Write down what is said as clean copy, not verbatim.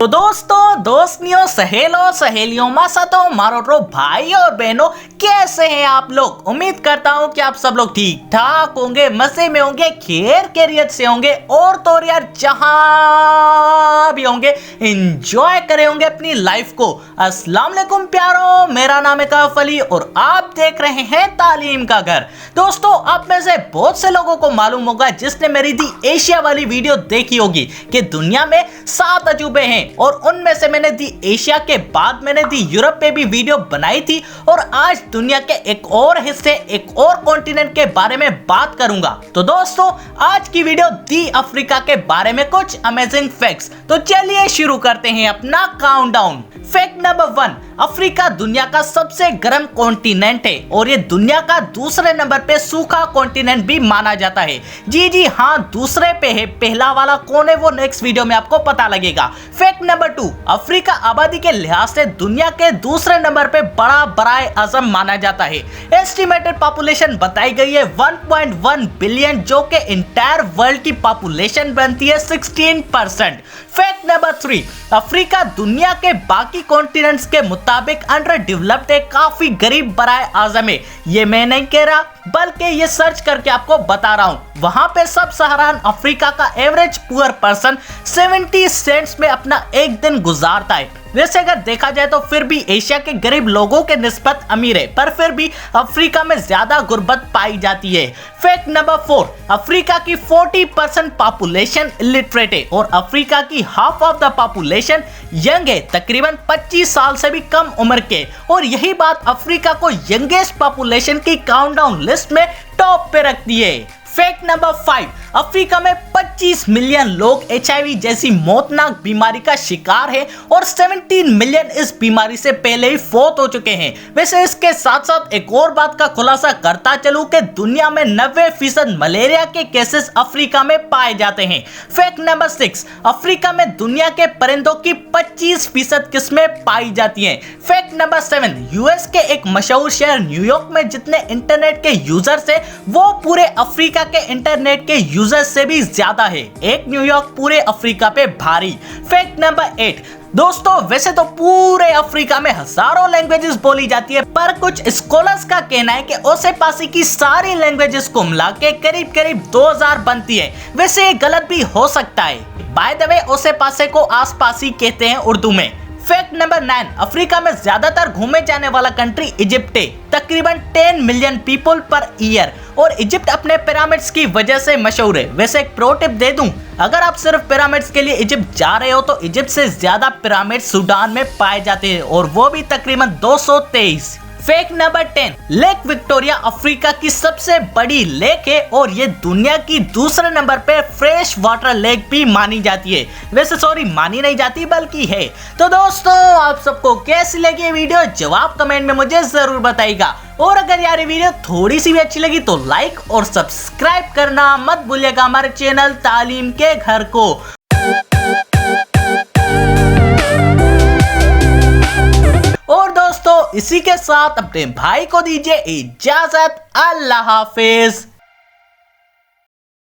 तो दोस्तों, दोस्तियों, सहेलों, सहेलियों, मासातों, मारोटो, भाई और बहनों, कैसे हैं आप लोग। उम्मीद करता हूं कि आप सब लोग ठीक ठाक होंगे, मजे में होंगे, खैर खैरियत से होंगे और तो यार जहां भी होंगे एंजॉय करे होंगे अपनी लाइफ को। अस्सलाम वालेकुम प्यारों, मेरा नाम है काफ अली और आप देख रहे हैं तालीम का घर। दोस्तों, आप में से बहुत से लोगों को मालूम होगा जिसने मेरी दी एशिया वाली वीडियो देखी होगी कि दुनिया में 7 अजूबे हैं और उनमें से मैंने दी एशिया के बाद मैंने दी यूरोप पे भी वीडियो बनाई थी और आज दुनिया के एक और हिस्से, एक और कॉन्टिनेंट के बारे में बात करूंगा। तो दोस्तों, आज की वीडियो दी अफ्रीका के बारे में कुछ अमेजिंग फैक्ट्स। तो चलिए शुरू करते हैं अपना काउंटडाउन। फैक्ट नंबर 1, अफ्रीका दुनिया का सबसे गर्म कॉन्टिनेंट है और ये दुनिया का दूसरे नंबर पे सूखा कॉन्टिनेंट भी माना जाता है। जी हाँ, दूसरे पे है, पहला वाला कौन है वो नेक्स्ट वीडियो में आपको पता लगेगा। फैक्ट नंबर 2, अफ्रीका आबादी के लिहाज से दुनिया के दूसरे नंबर पे बड़ा बराए आजम माना जाता है। एस्टिमेटेड पॉपुलेशन बताई गई है 1.1 बिलियन, जो कि इंटायर वर्ल्ड की पॉपुलेशन बनती है 16%। फैक्ट नंबर 3, अफ्रीका दुनिया के बाकी कॉन्टिनेंट्स के मुताबिक अंडर डेवलप्ड है, काफी गरीब बराए आजम है। ये मैं नहीं कह रहा बल्कि ये सर्च करके आपको बता रहा हूं। वहां पे सब सहारान अफ्रीका का एवरेज पुअर पर्सन 70 सेंट्स में अपना एक दिन गुजारता है। वैसे अगर देखा जाए तो फिर भी एशिया के गरीब लोगों के निस्बत अमीर है, पर फिर भी अफ्रीका में ज्यादा गुर्बत पाई जाती है। फैक्ट नंबर 4, अफ्रीका की 40% पॉपुलेशन इलिटरेट है और अफ्रीका की half of the population young है, तकरीबन 25 साल से भी कम उम्र के। और यही बात अफ्रीका को यंगेस्ट पॉपुलेशन की काउंटडाउन लिस्ट में टॉप पे रखती है। फैक्ट नंबर 5, अफ्रीका में 25 मिलियन लोग HIV जैसी मौतनाक बीमारी का शिकार हैं और 17 मिलियन इस बीमारी से पहले ही फौत हो चुके हैं। वैसे इसके साथ साथ एक और बात का खुलासा करता चलूं कि दुनिया में 90% मलेरिया के केसेस अफ्रीका में पाए जाते हैं। फैक्ट नंबर 6, अफ्रीका में दुनिया के परिंदों की 25% किस्में पाई जाती हैं। फैक्ट नंबर 7, यूएस के एक मशहूर शहर न्यूयॉर्क में जितने इंटरनेट के यूजर्स हैं वो पूरे अफ्रीका के इंटरनेट के यूजर्स से भी ज्यादा है। एक न्यूयॉर्क पूरे अफ्रीका पे भारी। फैक्ट नंबर 8, दोस्तों वैसे तो पूरे अफ्रीका में हजारों लैंग्वेजेस बोली जाती है, पर कुछ स्कॉलर्स का कहना है कि ओसेपासी की सारी लैंग्वेजेस को मिला के करीब करीब 2000 बनती है। वैसे ये गलत भी हो सकता है। बाय द वे, ओसेपासे को आसपासी कहते हैं उर्दू में। फैक्ट नंबर 9, अफ्रीका में ज्यादातर घूमे जाने वाला कंट्री इजिप्ट है, तकरीबन 10 मिलियन पीपल पर ईयर, और इजिप्ट अपने पिरामिड्स की वजह से मशहूर है। वैसे एक प्रो टिप दे दूं, अगर आप सिर्फ पिरामिड्स के लिए इजिप्ट जा रहे हो तो इजिप्ट से ज्यादा पिरामिड सूडान में पाए जाते हैं और वो भी तकरीबन 223। Fact number 10, lake Victoria Africa की सबसे बड़ी लेक है और ये दुनिया की दूसरे नंबर पे फ्रेश वाटर लेक भी मानी जाती है। वैसे सॉरी, मानी नहीं जाती बल्कि है। तो दोस्तों, आप सबको कैसी लगी ये वीडियो जवाब कमेंट में मुझे जरूर बताइएगा। और अगर यार ये वीडियो थोड़ी सी भी अच्छी लगी तो लाइक और सब्सक्राइब करना मत भूलिएगा हमारे चैनल तालीम के घर को। और दोस्तों, इसी के साथ अपने भाई को दीजिए इजाजत। अल्लाह हाफिज।